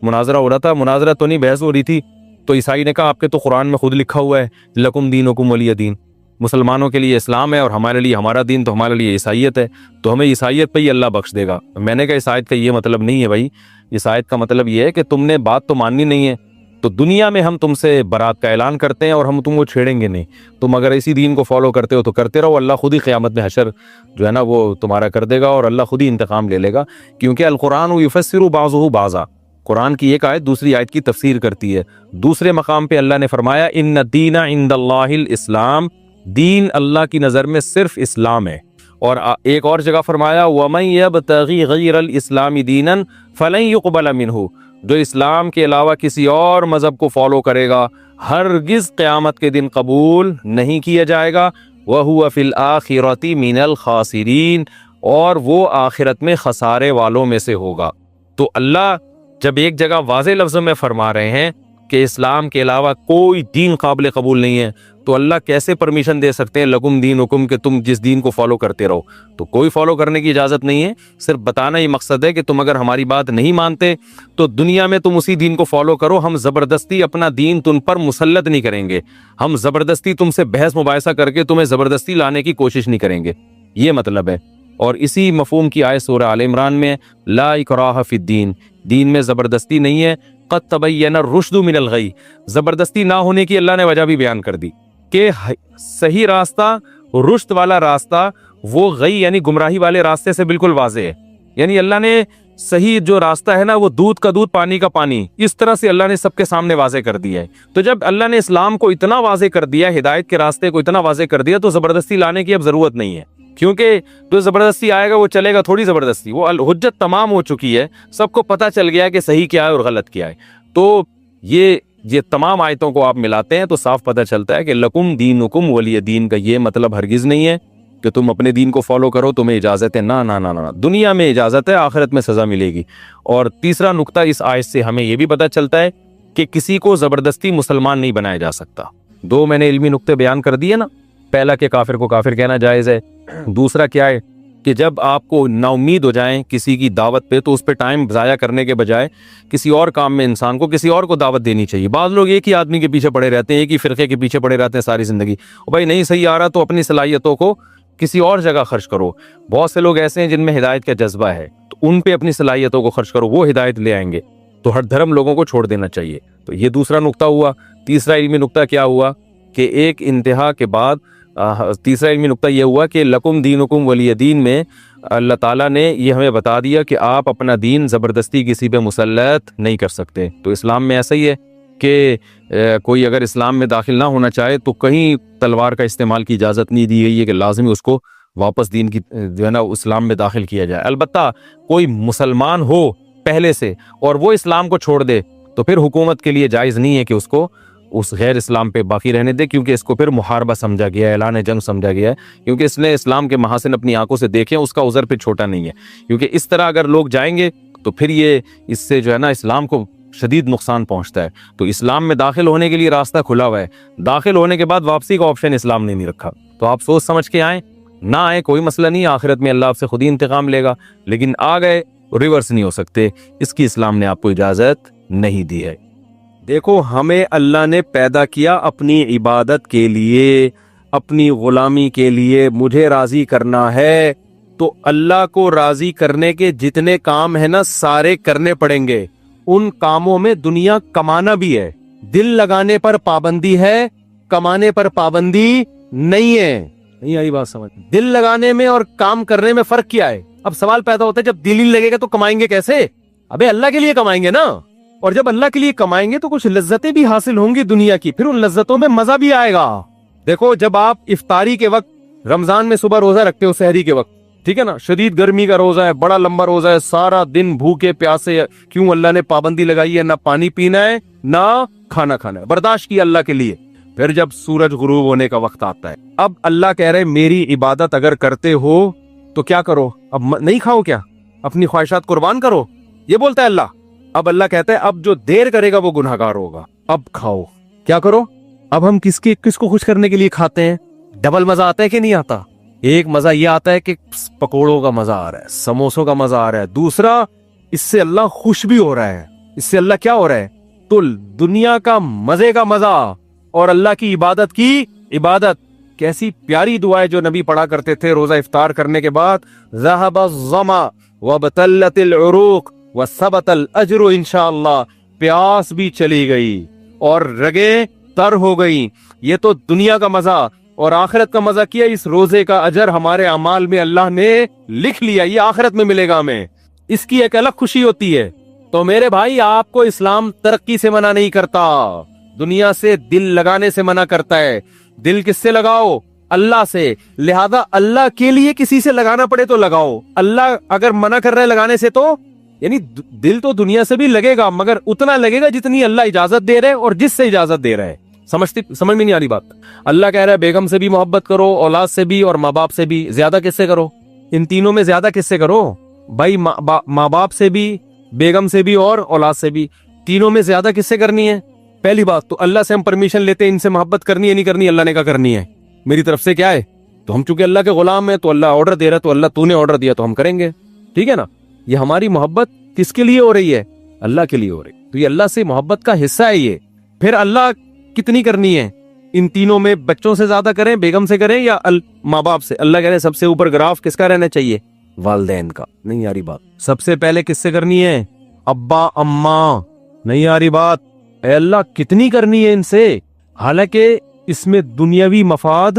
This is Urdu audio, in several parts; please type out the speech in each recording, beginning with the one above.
مناظرہ ہو رہا تھا، مناظرہ تو نہیں، بحث ہو رہی تھی، تو عیسائی نے کہا آپ کے تو قرآن میں خود لکھا ہوا ہے لکم دینکم ولی دین، مسلمانوں کے لیے اسلام ہے اور ہمارے لیے ہمارا دین، تو ہمارے لیے عیسائیت ہے، تو ہمیں عیسائیت پہ ہی اللہ بخش دے گا۔ میں نے کہا اس آیت کا یہ مطلب نہیں ہے بھائی، اس آیت کا مطلب یہ ہے کہ تم نے بات تو ماننی نہیں ہے، تو دنیا میں ہم تم سے برات کا اعلان کرتے ہیں اور ہم تم کو چھیڑیں گے نہیں، تم اگر اسی دین کو فالو کرتے ہو تو کرتے رہو، اللہ خود ہی قیامت میں حشر جو ہے نا وہ تمہارا کر دے گا اور اللہ خود ہی انتقام لے لے گا، کیونکہ القرآن یفسر بعضہ بعضا، قرآن کی ایک آیت دوسری آیت کی تفسیر کرتی ہے۔ دوسرے مقام پہ اللہ نے فرمایا ان الدین عند اللہ الاسلام، دین اللہ کی نظر میں صرف اسلام ہے، اور ایک اور جگہ فرمایا وَمَن يَبْتَغِي غَيْرَ الْإِسْلَامِ دِينًا فَلَن يُقْبَلَ مِنْهُ، جو اسلام کے علاوہ کسی اور مذہب کو فالو کرے گا ہرگز قیامت کے دن قبول نہیں کیا جائے گا، وَهُوَ فِي الْآخِرَةِ مِنَ الْخَاسِرِينَ، اور وہ آخرت میں خسارے والوں میں سے ہوگا۔ تو اللہ جب ایک جگہ واضح لفظوں میں فرما رہے ہیں کہ اسلام کے علاوہ کوئی دین قابل قبول نہیں ہے، تو اللہ کیسے پرمیشن دے سکتے ہیں لکم دینکم کہ تم جس دین کو فالو کرتے رہو؟ تو کوئی فالو کرنے کی اجازت نہیں ہے، صرف بتانا ہی مقصد ہے کہ تم اگر ہماری بات نہیں مانتے تو دنیا میں تم اسی دین کو فالو کرو، ہم زبردستی اپنا دین تم پر مسلط نہیں کریں گے، ہم زبردستی تم سے بحث مباحثہ کر کے تمہیں زبردستی لانے کی کوشش نہیں کریں گے، یہ مطلب ہے۔ اور اسی مفہوم کی آیت سورہ آل عمران میں لا اکراہ فی الدین، دین میں زبردستی نہیں ہے، قد تبین الرشد من الغی، زبردستی نہ ہونے کی اللہ نے وجہ بھی بیان کر دی کہ صحیح راستہ، رشد والا راستہ وہ غی یعنی گمراہی والے راستے سے بالکل واضح ہے، یعنی اللہ نے صحیح جو راستہ ہے نا وہ دودھ کا دودھ پانی کا پانی، اس طرح سے اللہ نے سب کے سامنے واضح کر دیا ہے۔ تو جب اللہ نے اسلام کو اتنا واضح کر دیا، ہدایت کے راستے کو اتنا واضح کر دیا، تو زبردستی لانے کی اب ضرورت نہیں ہے، کیونکہ جو زبردستی آئے گا وہ چلے گا تھوڑی زبردستی، وہ حجت تمام ہو چکی ہے، سب کو پتہ چل گیا کہ صحیح کیا ہے اور غلط کیا ہے۔ تو یہ تمام آیتوں کو آپ ملاتے ہیں تو صاف پتہ چلتا ہے کہ لکم دینکم ولی دین کا یہ مطلب ہرگز نہیں ہے کہ تم اپنے دین کو فالو کرو، تمہیں اجازت ہے، نہ نہ نہ نہ، دنیا میں اجازت ہے، آخرت میں سزا ملے گی۔ اور تیسرا نقطہ اس آیت سے ہمیں یہ بھی پتہ چلتا ہے کہ کسی کو زبردستی مسلمان نہیں بنایا جا سکتا۔ دو میں نے علمی نقطے بیان کر دیے نا، پہلا کہ کافر کو کافر کہنا جائز ہے، دوسرا کیا ہے کہ جب آپ کو نا امید ہو جائیں کسی کی دعوت پہ تو اس پہ ٹائم ضائع کرنے کے بجائے کسی اور کام میں انسان کو کسی اور کو دعوت دینی چاہیے۔ بعض لوگ ایک ہی آدمی کے پیچھے پڑے رہتے ہیں، ایک ہی فرقے کے پیچھے پڑے رہتے ہیں ساری زندگی، بھائی نہیں صحیح آ رہا تو اپنی صلاحیتوں کو کسی اور جگہ خرچ کرو۔ بہت سے لوگ ایسے ہیں جن میں ہدایت کا جذبہ ہے، تو ان پہ اپنی صلاحیتوں کو خرچ کرو، وہ ہدایت لے آئیں گے۔ تو ہر دھرم لوگوں کو چھوڑ دینا چاہیے۔ تو یہ دوسرا نقطہ ہوا۔ تیسرا علمی نقطہ کیا ہوا کہ ایک انتہا کے بعد تیسرا علمی نقطہ یہ ہوا کہ لکم دینکم ولی دین میں اللہ تعالیٰ نے یہ ہمیں بتا دیا کہ آپ اپنا دین زبردستی کسی پہ مسلط نہیں کر سکتے۔ تو اسلام میں ایسا ہی ہے کہ کوئی اگر اسلام میں داخل نہ ہونا چاہے تو کہیں تلوار کا استعمال کی اجازت نہیں دی گئی ہے کہ لازمی اس کو واپس دین کی جو ہے نا اسلام میں داخل کیا جائے۔ البتہ کوئی مسلمان ہو پہلے سے اور وہ اسلام کو چھوڑ دے تو پھر حکومت کے لیے جائز نہیں ہے کہ اس کو اس غیر اسلام پہ باقی رہنے دے، کیونکہ اس کو پھر محاربہ سمجھا گیا ہے، اعلان جنگ سمجھا گیا ہے، کیونکہ اس نے اسلام کے محاسن اپنی آنکھوں سے دیکھے، اس کا عذر پھر چھوٹا نہیں ہے۔ کیونکہ اس طرح اگر لوگ جائیں گے تو پھر یہ اس سے جو ہے نا اسلام کو شدید نقصان پہنچتا ہے۔ تو اسلام میں داخل ہونے کے لیے راستہ کھلا ہوا ہے، داخل ہونے کے بعد واپسی کا آپشن اسلام نے نہیں رکھا۔ تو آپ سوچ سمجھ کے آئیں، نہ آئیں کوئی مسئلہ نہیں، آخرت میں اللہ آپ سے خود ہی انتقام لے گا، لیکن آ گئے ریورس نہیں ہو سکتے، اس کی اسلام نے آپ کو اجازت نہیں دی ہے۔ دیکھو ہمیں اللہ نے پیدا کیا اپنی عبادت کے لیے، اپنی غلامی کے لیے، مجھے راضی کرنا ہے، تو اللہ کو راضی کرنے کے جتنے کام ہیں نا سارے کرنے پڑیں گے۔ ان کاموں میں دنیا کمانا بھی ہے، دل لگانے پر پابندی ہے، کمانے پر پابندی نہیں ہے۔ نہیں آئی بات سمجھ؟ دل لگانے میں اور کام کرنے میں فرق کیا ہے؟ اب سوال پیدا ہوتا ہے جب دل ہی لگے گا تو کمائیں گے کیسے؟ ابے اللہ کے لیے کمائیں گے نا، اور جب اللہ کے لیے کمائیں گے تو کچھ لذتیں بھی حاصل ہوں گی دنیا کی، پھر ان لذتوں میں مزہ بھی آئے گا۔ دیکھو جب آپ افطاری کے وقت رمضان میں صبح روزہ رکھتے ہو سحری کے وقت، ٹھیک ہے نا، شدید گرمی کا روزہ ہے، بڑا لمبا روزہ ہے، سارا دن بھوکے پیاسے، کیوں اللہ نے پابندی لگائی ہے، نہ پانی پینا ہے نہ کھانا کھانا ہے، برداشت کیا اللہ کے لیے۔ پھر جب سورج غروب ہونے کا وقت آتا ہے، اب اللہ کہہ رہے میری عبادت اگر کرتے ہو تو کیا کرو؟ اب نہیں کھاؤ کیا؟ اپنی خواہشات قربان کرو، یہ بولتا ہے اللہ۔ اب اللہ کہتا ہے اب جو دیر کرے گا وہ گناہگار ہوگا، اب کھاؤ، کیا کرو؟ اب ہم کس کو خوش کرنے کے لیے کھاتے ہیں؟ ڈبل مزہ آتا ہے کہ نہیں آتا؟ ایک مزہ یہ آتا ہے کہ پکوڑوں کا مزہ آ رہا ہے، سموسوں کا مزہ آ رہا ہے، دوسرا اس سے اللہ خوش بھی ہو رہا ہے، اس سے اللہ کیا ہو رہا ہے؟ تو دنیا کا مزے کا مزہ اور اللہ کی عبادت کی عبادت. کیسی پیاری دعا ہے جو نبی پڑھا کرتے تھے روزہ افطار کرنے کے بعد. ذهب الظما وابتلت العروق وثبت الاجر انشاءاللہ. پیاس بھی چلی گئی اور رگیں تر ہو گئی. یہ تو دنیا کا مزہ، اور آخرت کا مزہ کیا؟ اس روزے کا اجر ہمارے اعمال میں اللہ نے لکھ لیا، یہ آخرت میں ملے گا ہمیں. اس کی ایک الگ خوشی ہوتی ہے. تو میرے بھائی، آپ کو اسلام ترقی سے منع نہیں کرتا، دنیا سے دل لگانے سے منع کرتا ہے. دل کس سے لگاؤ؟ اللہ سے. لہذا اللہ کے لیے کسی سے لگانا پڑے تو لگاؤ. اللہ اگر منع کر رہے لگانے سے تو یعنی دل تو دنیا سے بھی لگے گا، مگر اتنا لگے گا جتنی اللہ اجازت دے رہے اور جس سے اجازت دے رہے. سمجھ میں نہیں آ رہی بات؟ اللہ کہہ رہا ہے بیگم سے بھی محبت کرو، اولاد سے بھی اور ماں باپ سے بھی. زیادہ کس سے کرو؟ ان تینوں میں زیادہ کس سے کرو بھائی؟ ماں باپ سے بھی، بیگم سے بھی اور اولاد سے بھی. تینوں میں زیادہ کس سے کرنی ہے؟ پہلی بات تو اللہ سے ہم پرمیشن لیتے ہیں ان سے محبت کرنی ہے نہیں کرنی. اللہ نے کہا کرنی ہے، میری طرف سے کیا ہے. تو ہم چونکہ اللہ کے غلام ہیں تو اللہ آرڈر دے رہا ہے، تو اللہ تو نے آرڈر دیا تو ہم کریں گے. ٹھیک ہے نا؟ یہ ہماری محبت کس کے لیے ہو رہی ہے؟ اللہ کے لیے ہو رہی. تو یہ اللہ سے محبت کا حصہ ہے یہ. پھر اللہ کتنی کرنی ہے؟ ان تینوں میں بچوں سے زیادہ کریں، بیگم سے کریں یا ماں باپ سے؟ اللہ کہہ رہے ہیں سب سے اوپر گراف کس کا رہنا چاہیے؟ والدین کا. نہیں آ رہی بات؟ سب سے پہلے کس سے کرنی ہے؟ ابا اماں. نہیں آ رہی بات؟ اے اللہ کتنی کرنی ہے ان سے، حالانکہ اس میں دنیاوی مفاد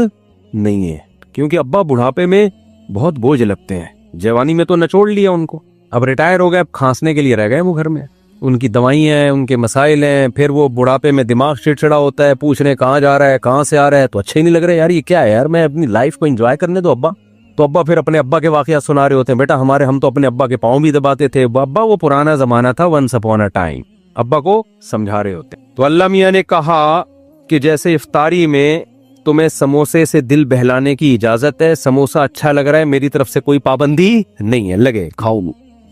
نہیں ہے، کیونکہ ابا بڑھاپے میں بہت بوجھ لگتے ہیں. جوانی میں تو نچوڑ لیا ان کو، اب ریٹائر ہو گئے، اب کھانسنے کے لیے رہ گئے وہ گھر میں. ان کی دوائیاں ہیں، ان کے مسائل ہیں، پھر وہ بڑھاپے میں دماغ چڑچڑا ہوتا ہے، پوچھ رہے کہاں جا رہا ہے، کہاں سے آ رہا ہے، تو اچھا ہی نہیں لگ رہا. یار یہ کیا ہے یار، میں اپنی لائف کو انجوائے کرنے دو ابا. تو ابا پھر اپنے ابا کے واقعات سنا رہے ہوتے ہیں. بیٹا ہم تو اپنے ابا کے پاؤں بھی دباتے تھے. ابا وہ پرانا زمانہ تھا، ونس اپون اے ٹائم. ابا کو سمجھا رہے ہوتے ہیں. تو اللہ میاں نے کہا کہ جیسے افطاری میں تمہیں سموسے سے دل بہلانے کی اجازت ہے، سموسہ اچھا لگ رہا ہے، میری طرف سے کوئی پابندی نہیں ہے، لگے کھاؤ.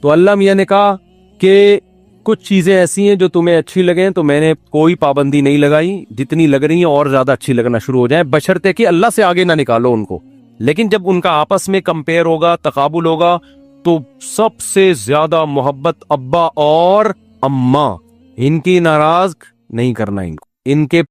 تو اللہ میاں نے کہا کہ کچھ چیزیں ایسی ہیں جو تمہیں اچھی لگیں تو میں نے کوئی پابندی نہیں لگائی، جتنی لگ رہی ہیں اور زیادہ اچھی لگنا شروع ہو جائیں، بشرطے کہ اللہ سے آگے نہ نکالو ان کو. لیکن جب ان کا آپس میں کمپیئر ہوگا، تقابل ہوگا، تو سب سے زیادہ محبت ابا اور اماں. ان کی ناراض نہیں کرنا، ان کے